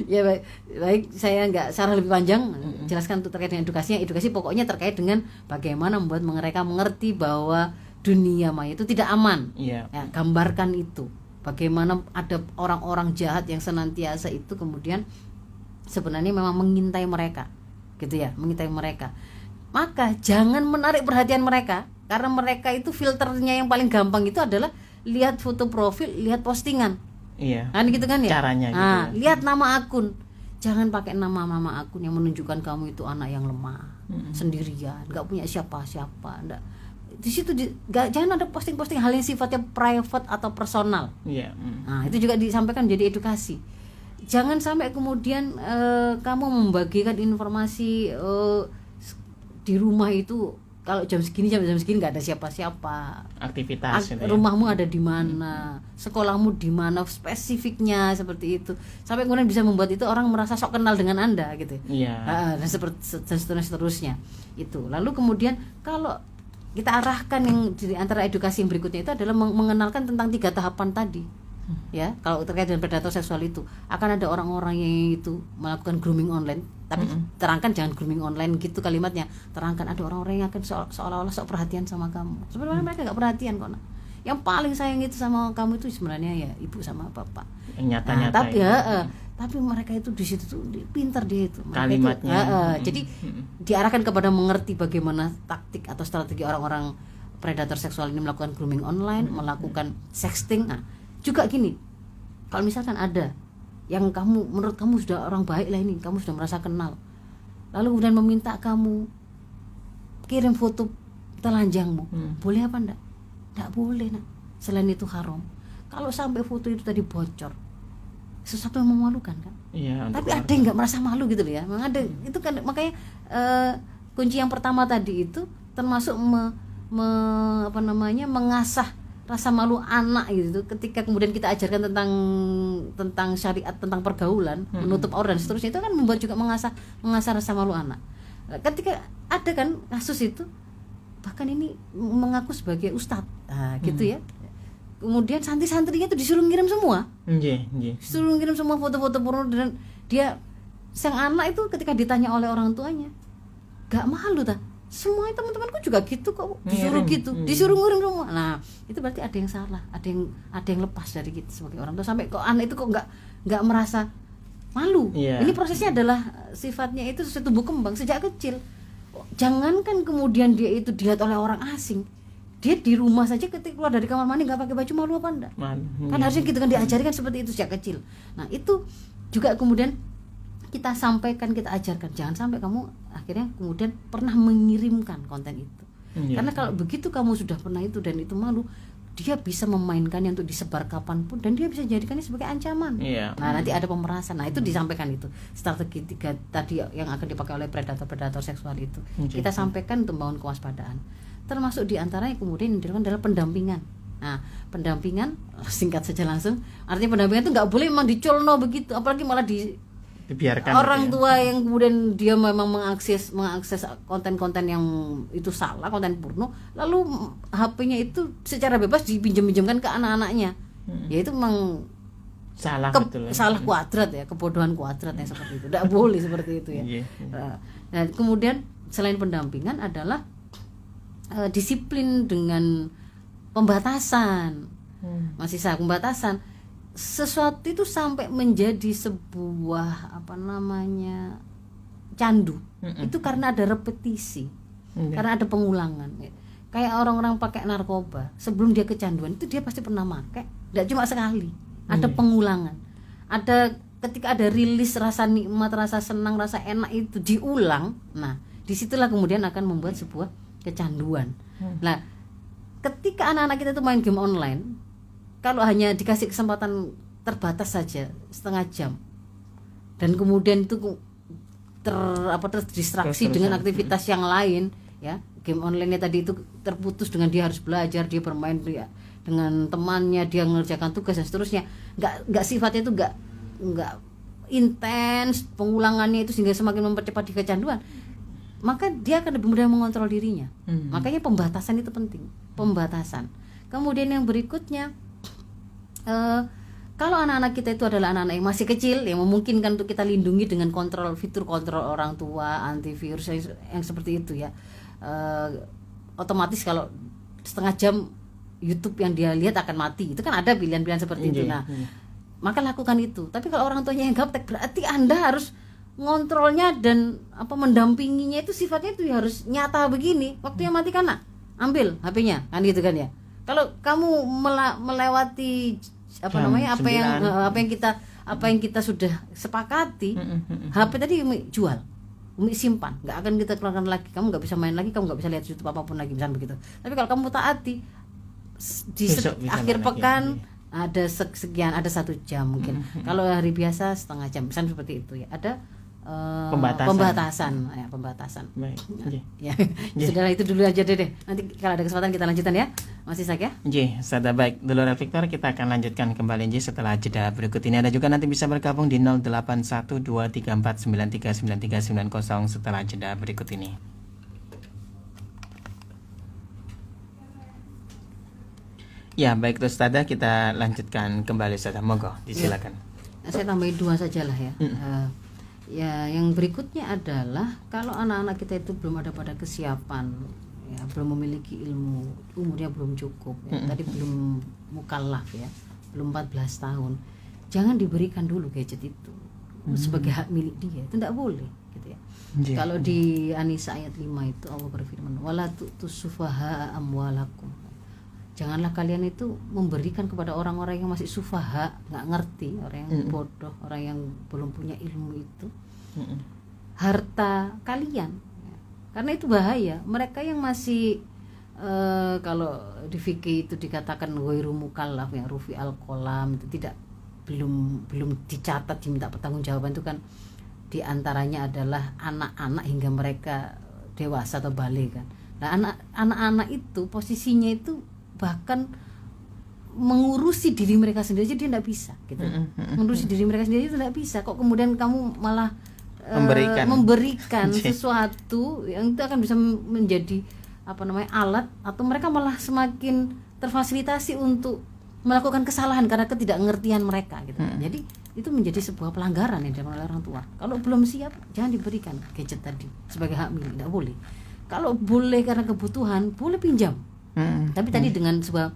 Ya baik, saya nggak secara lebih panjang jelaskan untuk terkait dengan edukasinya. Edukasi pokoknya terkait dengan bagaimana membuat mereka mengerti bahwa dunia maya itu tidak aman. Iya. Ya, gambarkan itu. Bagaimana ada orang-orang jahat yang senantiasa itu kemudian sebenarnya memang mengintai mereka, gitu ya, mengintai mereka. Maka jangan menarik perhatian mereka, karena mereka itu filternya yang paling gampang itu adalah lihat foto profil, lihat postingan. Iya. Kan gitu kan ya? Caranya gitu. Nah, lihat nama akun. Jangan pakai nama akun yang menunjukkan kamu itu anak yang lemah, sendirian, nggak punya siapa-siapa. Nggak. Di situ jangan ada posting-posting hal yang sifatnya private atau personal. Iya. Nah, itu juga disampaikan jadi edukasi. Jangan sampai kemudian kamu membagikan informasi di rumah itu kalau jam segini nggak ada siapa-siapa. Aktivitas gitu ya. Rumahmu ada di mana, sekolahmu di mana, spesifiknya seperti itu. Sampai kemudian bisa membuat itu orang merasa sok kenal dengan Anda gitu. Iya. Dan seterusnya. Itu. Lalu kemudian kalau kita arahkan yang di antara edukasi yang berikutnya itu adalah mengenalkan tentang 3 tahapan tadi. Ya, kalau terkait dengan predator seksual itu akan ada orang-orang yang itu melakukan grooming online, tapi terangkan jangan grooming online gitu kalimatnya, terangkan ada orang-orang yang akan seolah-olah sok perhatian sama kamu, sebenarnya mereka nggak perhatian kok. Yang paling sayang itu sama kamu itu sebenarnya ya ibu sama bapak. Nyata-nyata. Tapi tapi mereka itu di situ tuh pintar dia itu. Kalimatnya. Jadi diarahkan kepada mengerti bagaimana taktik atau strategi orang-orang predator seksual ini melakukan grooming online, melakukan sexting. Nah, juga gini, kalau misalkan ada yang menurut kamu sudah orang baik lah ini, kamu sudah merasa kenal, lalu kemudian meminta kamu kirim foto telanjangmu, boleh apa enggak? Enggak boleh, nak. Selain itu haram. Kalau sampai foto itu tadi bocor, sesuatu yang memalukan kan? Iya. Tapi ada yang nggak merasa malu gitu loh ya. Memang ada itu kan, makanya kunci yang pertama tadi itu termasuk mengasah rasa malu anak gitu, ketika kemudian kita ajarkan tentang syariat, tentang pergaulan, menutup aurat dan seterusnya, itu kan membuat juga mengasah rasa malu anak. Ketika ada kan kasus itu, bahkan ini mengaku sebagai ustadz, gitu ya. Kemudian santri-santrinya itu disuruh ngirim semua, disuruh ngirim semua foto-foto porno, dan dia sang anak itu ketika ditanya oleh orang tuanya, gak malu tak? Semua teman-temanku juga gitu kok, disuruh gitu, disuruh ngirim semua. Nah, itu berarti ada yang salah, ada yang lepas dari kita sebagai orang tua, sampai kok anak itu kok nggak merasa malu. Ini prosesnya adalah sifatnya itu sesuatu tumbuh kembang sejak kecil. Jangankan kemudian dia itu dilihat oleh orang asing, dia di rumah saja ketika keluar dari kamar mandi nggak pakai baju, malu apa enggak? Kan harusnya gitu kan, diajarkan seperti itu sejak kecil. Nah, itu juga kemudian kita sampaikan, kita ajarkan, jangan sampai kamu akhirnya kemudian pernah mengirimkan konten itu. Karena kalau begitu kamu sudah pernah itu dan itu malu, dia bisa memainkannya untuk disebar kapanpun, dan dia bisa jadikannya sebagai ancaman. Nah, nanti ada pemerasan. Nah, itu disampaikan itu strategi 3 tadi yang akan dipakai oleh predator seksual itu. Kita sampaikan untuk membangun kewaspadaan. Termasuk diantaranya kemudian yang dilakukan adalah pendampingan. Nah, pendampingan singkat saja langsung, artinya pendampingan itu nggak boleh memang dicolno begitu, apalagi malah dibiarkan orang tua yang kemudian dia memang mengakses konten-konten yang itu salah, konten porno, lalu HP-nya itu secara bebas dipinjam-pinjamkan ke anak-anaknya. Ya itu memang salah kuadrat ya, kebodohan kuadrat yang seperti itu. Tidak boleh seperti itu ya. Nah, kemudian selain pendampingan adalah disiplin dengan pembatasan. Masih pembatasan. Sesuatu itu sampai menjadi sebuah candu, itu karena ada repetisi, karena ada pengulangan. Kayak orang-orang pakai narkoba, sebelum dia kecanduan itu dia pasti pernah pakai, tidak cuma sekali, ada pengulangan. Ada ketika ada rilis rasa nikmat, rasa senang, rasa enak itu diulang. Nah, disitulah kemudian akan membuat sebuah kecanduan. Nah, ketika anak-anak kita itu main game online, kalau hanya dikasih kesempatan terbatas saja setengah jam, dan kemudian itu terdistraksi dengan aktivitas yang lain, ya, game online-nya tadi itu terputus dengan dia harus belajar, dia bermain dengan temannya, dia mengerjakan tugas dan seterusnya, nggak sifatnya itu nggak intens, pengulangannya itu sehingga semakin mempercepat di kecanduan. maka dia akan lebih mudah mengontrol dirinya. Makanya pembatasan itu penting, pembatasan. Kemudian yang berikutnya, kalau anak-anak kita itu adalah anak-anak yang masih kecil, yang memungkinkan untuk kita lindungi dengan fitur kontrol orang tua, antivirus yang seperti itu ya, otomatis kalau setengah jam YouTube yang dia lihat akan mati. Itu kan ada pilihan-pilihan seperti itu. Nah, maka lakukan itu. Tapi kalau orang tuanya yang gaptek, berarti Anda harus ngontrolnya dan mendampinginya itu sifatnya itu harus nyata begini. Waktunya mati kan, nak, ambil HP-nya, kan gitu kan ya. Kalau kamu melewati apa yang kita sudah sepakati, HP tadi Umi jual, Umi simpan, nggak akan kita keluarkan lagi. Kamu nggak bisa main lagi, kamu nggak bisa lihat YouTube apapun lagi, misalnya begitu. Tapi kalau kamu taati, di akhir pekan ada sekian, ada 1 jam mungkin. Kalau hari biasa setengah jam, misalnya seperti itu ya. Ada pembatasan. Baik. Ya. Sudah itu dulu aja deh. Nanti kalau ada kesempatan kita lanjutkan ya. Masih Sak ya? Nggih, sada baik. Dulur Victor, kita akan lanjutkan kembali nggih setelah jeda berikut ini. Ada juga nanti bisa bergabung di 081234939390 setelah jeda berikut ini. Ya, baik terus Ustazah, kita lanjutkan kembali Ustazah. Monggo, disilakan. Ya. Saya tambahin 2 sajalah ya. Ya, yang berikutnya adalah kalau anak-anak kita itu belum ada pada kesiapan, ya, belum memiliki ilmu, umurnya belum cukup, ya, tadi belum mukallaf ya, belum 14 tahun, jangan diberikan dulu gadget itu sebagai hak milik dia, itu tidak boleh, gitu ya. Kalau di An-Nisa ayat 5 itu Allah berfirman, wala tusufaha amwalakum. Janganlah kalian itu memberikan kepada orang-orang yang masih sufaha, nggak ngerti, orang yang bodoh, orang yang belum punya ilmu itu, harta kalian, karena itu bahaya. Mereka yang masih kalau di fikih itu dikatakan ghairu mukallaf, ya, rufi al-qalam, itu belum dicatat, diminta pertanggungjawaban, itu kan diantaranya adalah anak-anak hingga mereka dewasa atau balik kan. Nah, anak-anak itu posisinya itu bahkan mengurusi diri mereka sendiri aja dia tidak bisa gitu. Mengurusi diri mereka sendiri itu tidak bisa, kok kemudian kamu malah memberikan sesuatu yang itu akan bisa menjadi alat, atau mereka malah semakin terfasilitasi untuk melakukan kesalahan karena ketidakngertian mereka gitu. Jadi itu menjadi sebuah pelanggaran yang dilakukan oleh orang tua. Kalau belum siap, jangan diberikan gadget tadi sebagai hak milik, tidak boleh. Kalau boleh karena kebutuhan, boleh pinjam. Tapi tadi dengan sebuah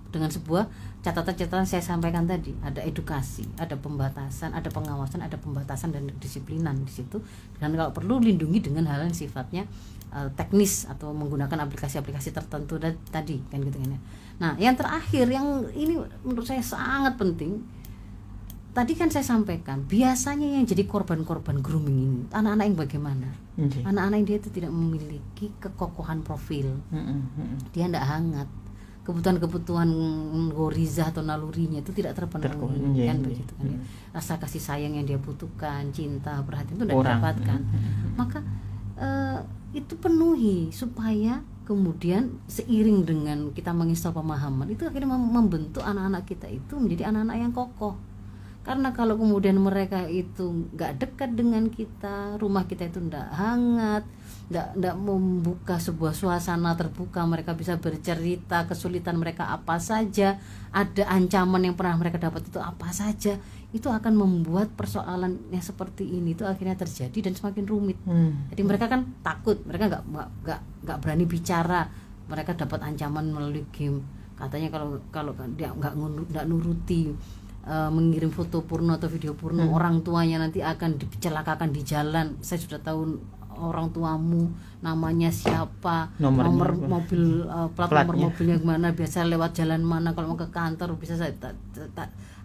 catatan-catatan saya sampaikan tadi, ada edukasi, ada pembatasan, ada pengawasan, ada pembatasan dan disiplinan di situ. Dan kalau perlu lindungi dengan hal yang sifatnya teknis atau menggunakan aplikasi-aplikasi tertentu tadi kan gitu kan ya. Nah, yang terakhir yang ini menurut saya sangat penting. Tadi kan saya sampaikan, biasanya yang jadi korban-korban grooming ini anak-anak yang bagaimana? Anak-anak yang dia itu tidak memiliki kekokohan profil, dia tidak hangat, kebutuhan-kebutuhan goriza atau nalurinya itu tidak terpenuhi, kan begitu kan ya. Rasa kasih sayang yang dia butuhkan, cinta, perhatian itu tidak didapatkan. Maka itu penuhi supaya kemudian seiring dengan kita menginstal pemahaman itu akhirnya membentuk anak-anak kita itu menjadi anak-anak yang kokoh. Karena kalau kemudian mereka itu nggak dekat dengan kita, rumah kita itu nggak hangat, nggak membuka sebuah suasana terbuka, mereka bisa bercerita kesulitan mereka apa saja, ada ancaman yang pernah mereka dapat itu apa saja, itu akan membuat persoalan yang seperti ini itu akhirnya terjadi dan semakin rumit. Jadi mereka kan takut, mereka nggak berani bicara, mereka dapat ancaman melalui game, katanya kalau dia nggak nuruti mengirim foto porno atau video porno, orang tuanya nanti akan dicelakakan di jalan. Saya sudah tahu orang tuamu namanya siapa, nomor mobil, plat nomor mobilnya gimana, biasa lewat jalan mana, kalau mau ke kantor bisa saya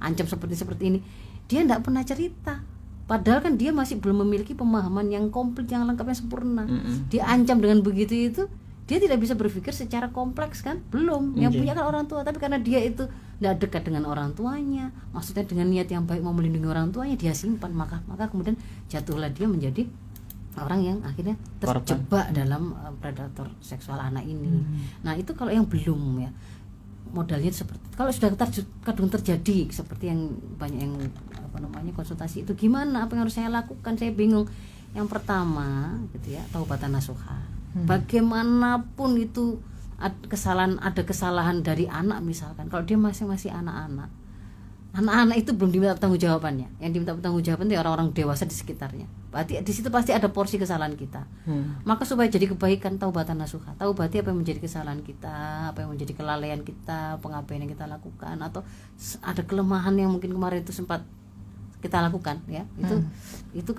ancam seperti ini. Dia tidak pernah cerita, padahal kan dia masih belum memiliki pemahaman yang komplit, yang lengkap, yang sempurna. Dia ancam dengan begitu itu, dia tidak bisa berpikir secara kompleks kan, belum. Yang punya kan orang tua, tapi karena dia itu tidak dekat dengan orang tuanya, maksudnya dengan niat yang baik mau melindungi orang tuanya, dia simpan, maka kemudian jatuhlah dia menjadi orang yang akhirnya terjebak dalam predator seksual anak ini. Nah itu kalau yang belum ya, modalnya seperti, kalau sudah kadung terjadi seperti yang banyak yang konsultasi itu, gimana, apa yang harus saya lakukan, saya bingung. Yang pertama gitu ya, taubatan nasuha. Bagaimanapun itu ada kesalahan dari anak misalkan, kalau dia masih anak-anak itu belum diminta pertanggungjawabannya. Yang diminta pertanggungjawaban itu orang-orang dewasa di sekitarnya. Berarti di situ pasti ada porsi kesalahan kita. Maka supaya jadi kebaikan, taubatan nasuha, taubati apa yang menjadi kesalahan kita, apa yang menjadi kelalaian kita, pengabaian yang kita lakukan, atau ada kelemahan yang mungkin kemarin itu sempat kita lakukan ya, itu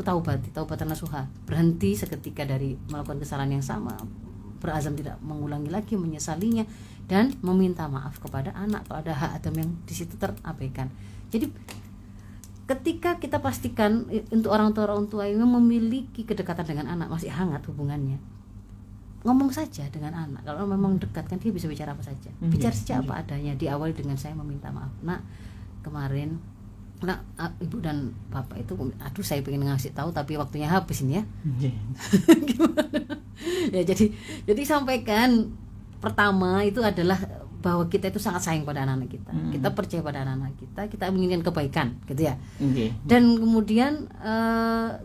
taubatan nasuha. Berhenti seketika dari melakukan kesalahan yang sama, berazam tidak mengulangi lagi, menyesalinya, dan meminta maaf kepada anak kalau ada hak Adam yang di situ terabaikan. Jadi ketika kita pastikan untuk orang tua yang memiliki kedekatan dengan anak, masih hangat hubungannya, ngomong saja dengan anak. Kalau memang dekat kan dia bisa bicara apa saja, bicara saja apa adanya, diawali dengan saya meminta maaf, nak kemarin ibu dan bapak itu, aduh saya pengen ngasih tahu tapi waktunya habis ini ya. Gimana? Ya jadi sampaikan pertama itu adalah bahwa kita itu sangat sayang pada anak-anak kita, kita percaya pada anak-anak kita menginginkan kebaikan gitu ya. Dan kemudian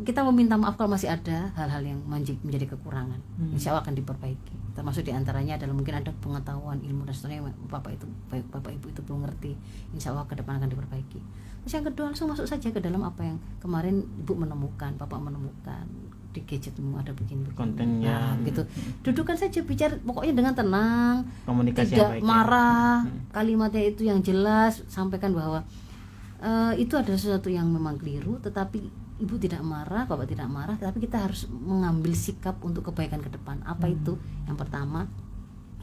kita meminta maaf kalau masih ada hal-hal yang menjadi kekurangan, insya Allah akan diperbaiki. Termasuk diantaranya adalah mungkin ada pengetahuan ilmu dan seterusnya bapak ibu itu belum ngerti, insya Allah ke depan akan diperbaiki. Terus yang kedua, langsung masuk saja ke dalam apa yang kemarin ibu menemukan, bapak menemukan di gadgetmu ada begini kontennya, gitu. Dudukkan saja, bicara pokoknya dengan tenang, komunikasi tidak yang baik, marah, kalimatnya itu yang jelas, sampaikan bahwa itu adalah sesuatu yang memang keliru, tetapi ibu tidak marah, bapak tidak marah, tapi kita harus mengambil sikap untuk kebaikan ke depan. Apa itu? Yang pertama,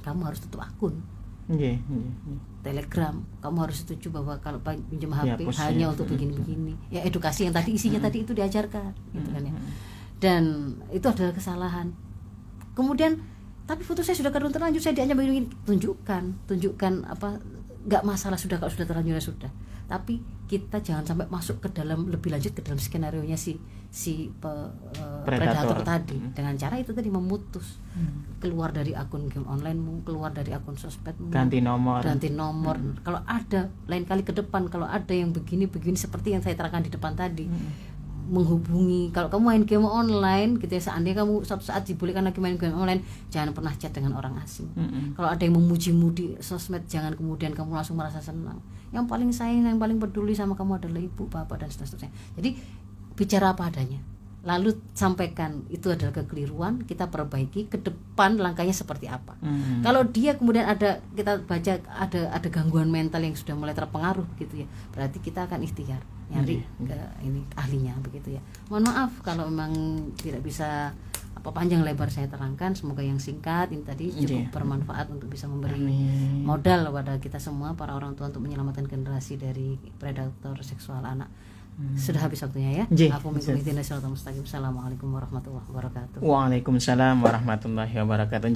kamu harus tutup akun Telegram, kamu harus setuju bahwa kalau pinjam HP hanya untuk begini-begini. Ya edukasi yang tadi isinya tadi itu diajarkan, gitu kan ya. Dan itu adalah kesalahan. Kemudian, tapi foto saya sudah kadung terlanjur, saya diancam begini, tunjukkan apa, nggak masalah sudah, kalau sudah terlanjur ya sudah. Tapi kita jangan sampai masuk ke dalam lebih lanjut ke dalam skenario nya si predator tadi, dengan cara itu tadi memutus, keluar dari akun game onlinemu, keluar dari akun sosmedmu, ganti nomor. Kalau ada lain kali ke depan, kalau ada yang begini seperti yang saya terangkan di depan tadi, menghubungi, kalau kamu main game online gitu ya, seandainya kamu suatu saat dibolehkan lagi main game online, jangan pernah chat dengan orang asing. Kalau ada yang memujimu di sosmed, jangan kemudian kamu langsung merasa senang. Yang paling sayang, yang paling peduli sama kamu adalah ibu, bapak, dan seterusnya. Jadi bicara apa adanya, lalu sampaikan itu adalah kekeliruan, kita perbaiki ke depan, langkahnya seperti apa. Kalau dia kemudian kita baca ada gangguan mental yang sudah mulai terpengaruh gitu ya, berarti kita akan ikhtiar nyari ke ini ahlinya begitu ya. Mohon maaf kalau memang tidak bisa panjang lebar saya terangkan, semoga yang singkat ini tadi cukup bermanfaat untuk bisa memberi modal kepada kita semua para orang tua untuk menyelamatkan generasi dari predator seksual anak. Sudah habis waktunya ya. Assalamualaikum warahmatullahi wabarakatuh. Waalaikumsalam warahmatullahi wabarakatuh.